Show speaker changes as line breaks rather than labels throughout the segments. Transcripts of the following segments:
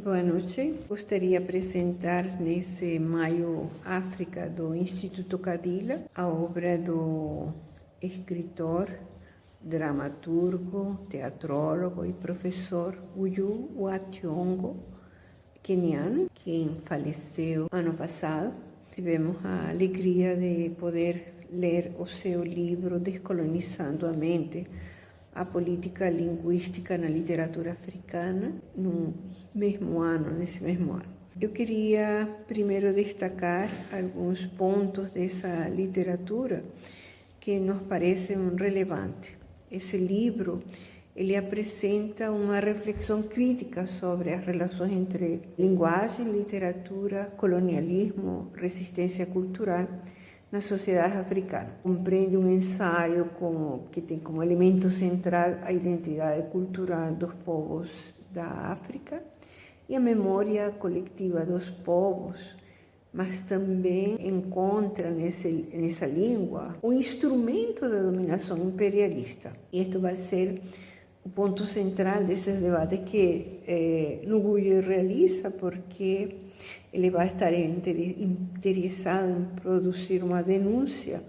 Boa noite. Gostaria de apresentar nesse Maio África do Instituto Kadila a obra do escritor, dramaturgo, teatrólogo e professor Uju wa Thiong'o, queniano, quem faleceu ano passado. Tivemos a alegria de poder ler o seu livro Descolonizando a Mente, a política linguística na literatura africana, nesse mesmo ano. Eu queria primeiro destacar alguns pontos dessa literatura que nos parecem relevantes. Esse livro, ele apresenta uma reflexão crítica sobre as relações entre linguagem, literatura, colonialismo, resistência cultural na sociedade africana. Compreende um ensaio que tem como elemento central a identidade cultural dos povos da África e a memória coletiva dos povos, mas também encontra nessa língua um instrumento da dominação imperialista. E isto vai ser o ponto central desses debates que Ngugi realiza, porque ele vai estar interessado em produzir uma denúncia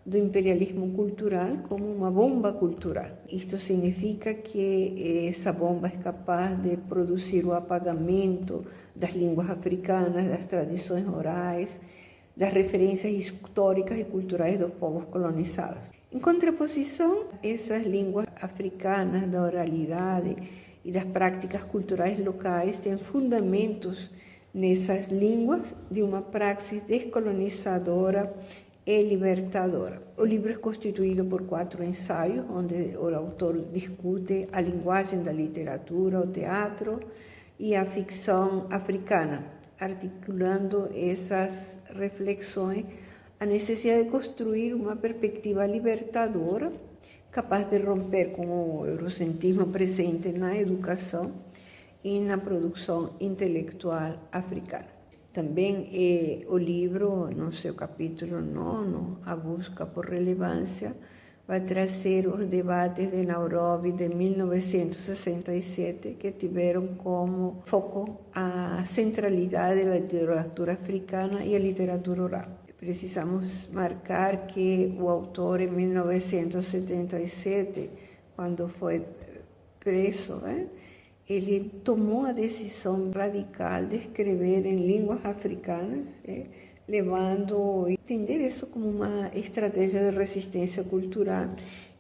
do imperialismo cultural como uma bomba cultural. Isto significa que essa bomba é capaz de produzir o apagamento das línguas africanas, das tradições orais, das referências históricas e culturais dos povos colonizados. Em contraposição, essas línguas africanas da oralidade e das práticas culturais locais têm fundamentos nessas línguas de uma praxis descolonizadora e libertadora. O livro é constituído por 4 ensaios, onde o autor discute a linguagem da literatura, o teatro e a ficção africana, articulando essas reflexões a necessidade de construir uma perspectiva libertadora, capaz de romper com o eurocentrismo presente na educação e na produção intelectual africana. Também o livro, no seu capítulo 9, A Busca por Relevância, vai trazer os debates de Nairobi de 1967, que tiveram como foco a centralidade da literatura africana e a literatura oral. Precisamos marcar que o autor, em 1977, quando foi preso, ele tomou a decisão radical de escrever em línguas africanas, levando a entender isso como uma estratégia de resistência cultural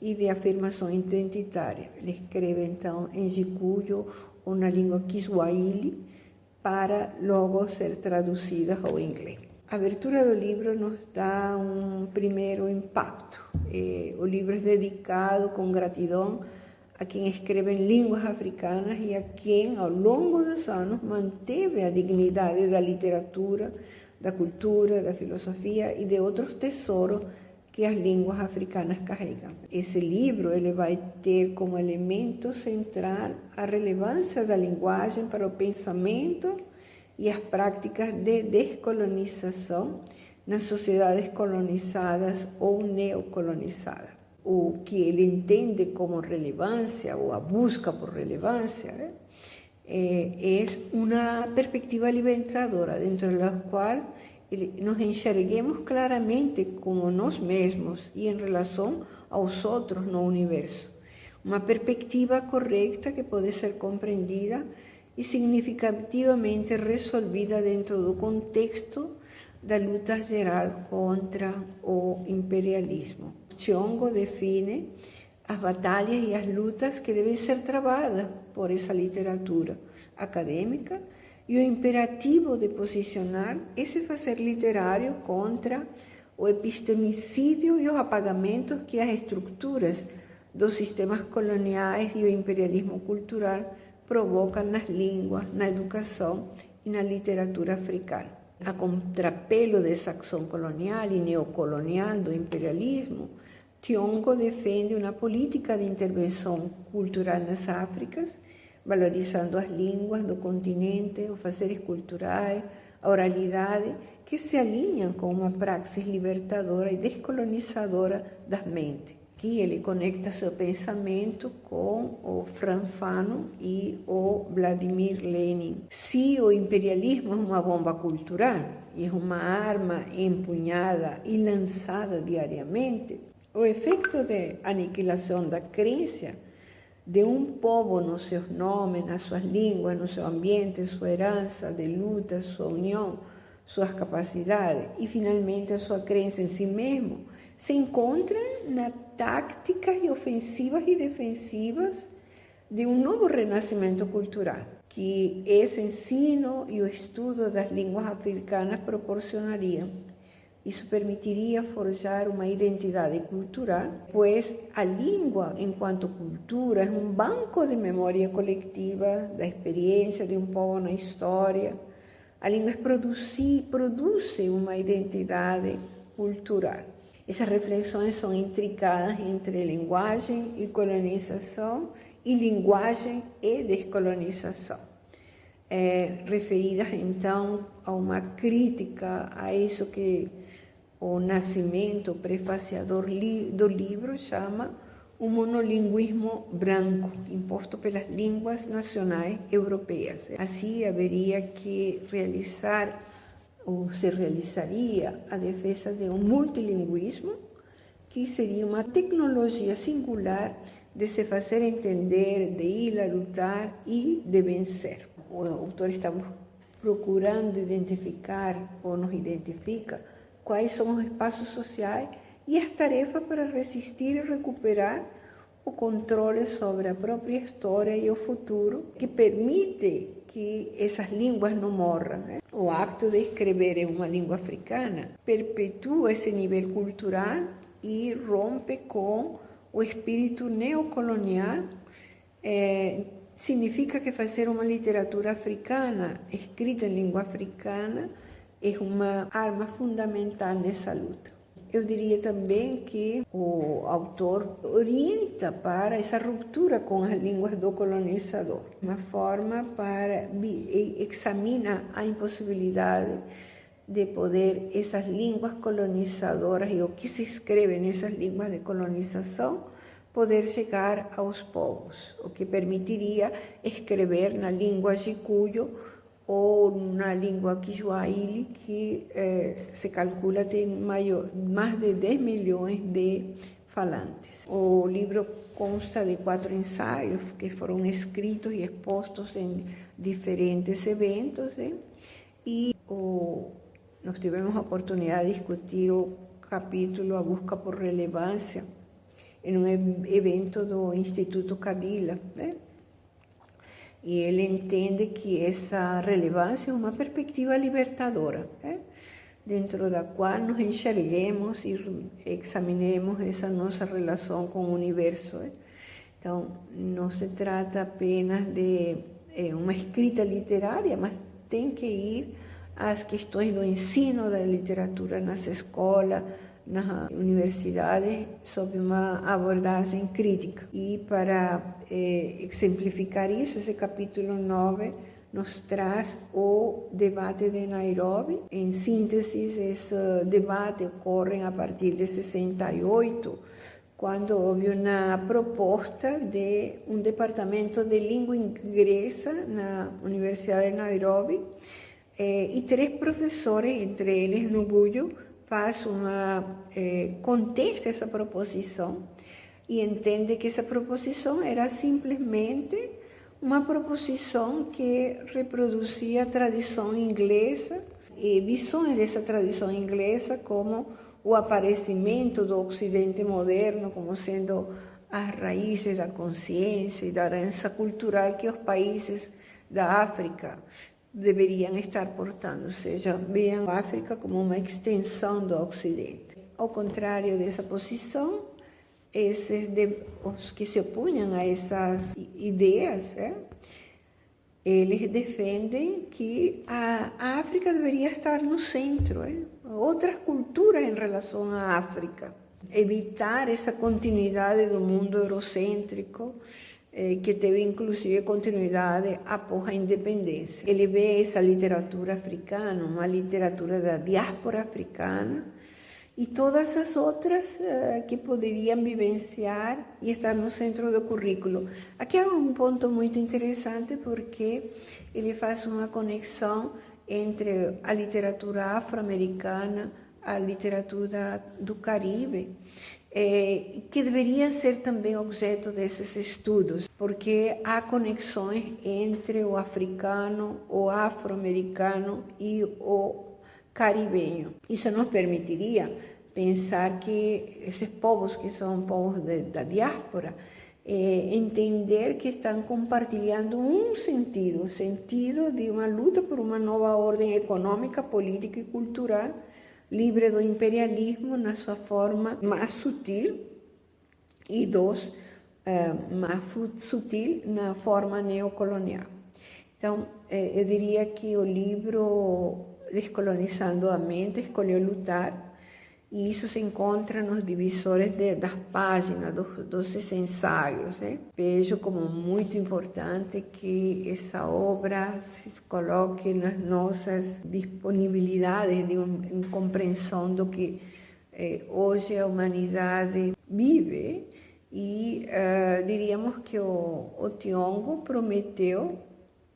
e de afirmação identitária. Ele escreve, então, em Gikuyu ou na língua Kiswahili, para logo ser traduzida ao inglês. A abertura do livro nos dá um primeiro impacto. O livro é dedicado com gratidão a quem escreve em línguas africanas e a quem, ao longo dos anos, manteve a dignidade da literatura, da cultura, da filosofia e de outros tesouros que as línguas africanas carregam. Esse livro ele vai ter como elemento central a relevância da linguagem para o pensamento e as práticas de descolonização nas sociedades colonizadas ou neocolonizadas. O que ele entende como relevância, ou a busca por relevância, é uma perspectiva libertadora, dentro da qual nos enxerguemos claramente como nós mesmos e em relação aos outros no universo. Uma perspectiva correta que pode ser compreendida e significativamente resolvida dentro do contexto da luta geral contra o imperialismo. Thiong'o define as batalhas e as lutas que devem ser travadas por essa literatura acadêmica e o imperativo de posicionar esse fazer literário contra o epistemicídio e os apagamentos que as estruturas dos sistemas coloniais e o imperialismo cultural provocam nas línguas, na educação e na literatura africana. A contrapelo dessa ação colonial e neocolonial do imperialismo, Thiong'o defende uma política de intervenção cultural nas Áfricas, valorizando as línguas do continente, os fazeres culturais, a oralidade, que se alinham com uma praxis libertadora e descolonizadora das mentes. que ele conecta seu pensamento com o Frantz Fanon e o Vladimir Lenin. Se o imperialismo é uma bomba cultural e é uma arma empunhada e lançada diariamente, o efeito de aniquilação da crença de um povo nos seus nomes, nas suas línguas, no seu ambiente, sua herança de luta, sua união, suas capacidades e, finalmente, a sua crença em si mesmo, se encontra nas táticas ofensivas e defensivas de um novo renascimento cultural, que esse ensino e o estudo das línguas africanas proporcionariam. Isso permitiria forjar uma identidade cultural, pois a língua, enquanto cultura, é um banco de memória coletiva da experiência de um povo na história. A língua produz uma identidade cultural. Essas reflexões são intricadas entre linguagem e colonização e linguagem e descolonização, referidas então a uma crítica a isso que o Nascimento, o prefaciador do livro, chama o monolinguismo branco, imposto pelas línguas nacionais europeias. Assim, haveria que realizar, ou se realizaria, a defesa de um multilinguismo, que seria uma tecnologia singular de se fazer entender, de ir a lutar e de vencer. O autor está procurando identificar, ou nos identifica, quais são os espaços sociais e as tarefas para resistir e recuperar o controle sobre a própria história e o futuro, que permite que essas línguas não morram. O acto de escrever em uma língua africana perpetua esse nível cultural e rompe com o espírito neocolonial. Significa que fazer uma literatura africana, escrita em língua africana, é uma arma fundamental nessa luta. Eu diria também que o autor orienta para essa ruptura com as línguas do colonizador, uma forma para examinar a impossibilidade de poder essas línguas colonizadoras e o que se escreve nessas línguas de colonização poder chegar aos povos, o que permitiria escrever na língua Gikuyu ou na língua Kiswahili, que se calcula tem mais de 10 milhões de falantes. O livro consta de 4 ensaios que foram escritos e expostos em diferentes eventos, e nós tivemos a oportunidade de discutir o capítulo A Busca por Relevância em um evento do Instituto Kabila, E ele entende que essa relevância é uma perspectiva libertadora, dentro da qual nos enxerguemos e examinemos essa nossa relação com o universo. Então, não se trata apenas de uma escrita literária, mas tem que ir às questões do ensino da literatura nas escolas, nas universidades, sob uma abordagem crítica. E para exemplificar isso, esse capítulo 9 nos traz o debate de Nairobi. Em síntese, esse debate ocorre a partir de 68, quando houve uma proposta de um departamento de língua inglesa na Universidade de Nairobi, e 3 professores, entre eles Nuguyo, contesta essa proposição e entende que essa proposição era simplesmente uma proposição que reproduzia a tradição inglesa e visões dessa tradição inglesa como o aparecimento do Ocidente moderno como sendo as raízes da consciência e da herança cultural que os países da África deveriam estar portando, ou seja, veem a África como uma extensão do Ocidente. Ao contrário dessa posição, os que se opunham a essas ideias, eles defendem que a África deveria estar no centro, outras culturas em relação à África, evitar essa continuidade do mundo eurocêntrico, que teve inclusive continuidade após a independência. Ele vê essa literatura africana, uma literatura da diáspora africana, e todas as outras que poderiam vivenciar e estar no centro do currículo. Aqui é um ponto muito interessante porque ele faz uma conexão entre a literatura afro-americana, a literatura do Caribe, que deveria ser também objeto desses estudos, porque há conexões entre o africano, o afro-americano e o caribenho. Isso nos permitiria pensar que esses povos, que são povos da diáspora, entender que estão compartilhando um sentido, o sentido de uma luta por uma nova ordem econômica, política e cultural, livre do imperialismo na sua forma mais sutil e mais sutil na forma neocolonial. Então, eu diria que o livro Descolonizando a Mente escolheu lutar, e isso se encontra nos divisores das páginas dos ensaios. Vejo como muito importante que essa obra se coloque nas nossas disponibilidades de compreensão do que hoje a humanidade vive, e diríamos que o Thiongo prometeu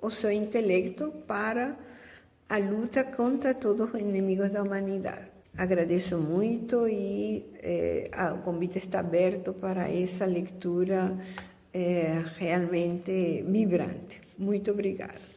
o seu intelecto para a luta contra todos os inimigos da humanidade. Agradeço muito e o convite está aberto para essa leitura realmente vibrante. Muito obrigada.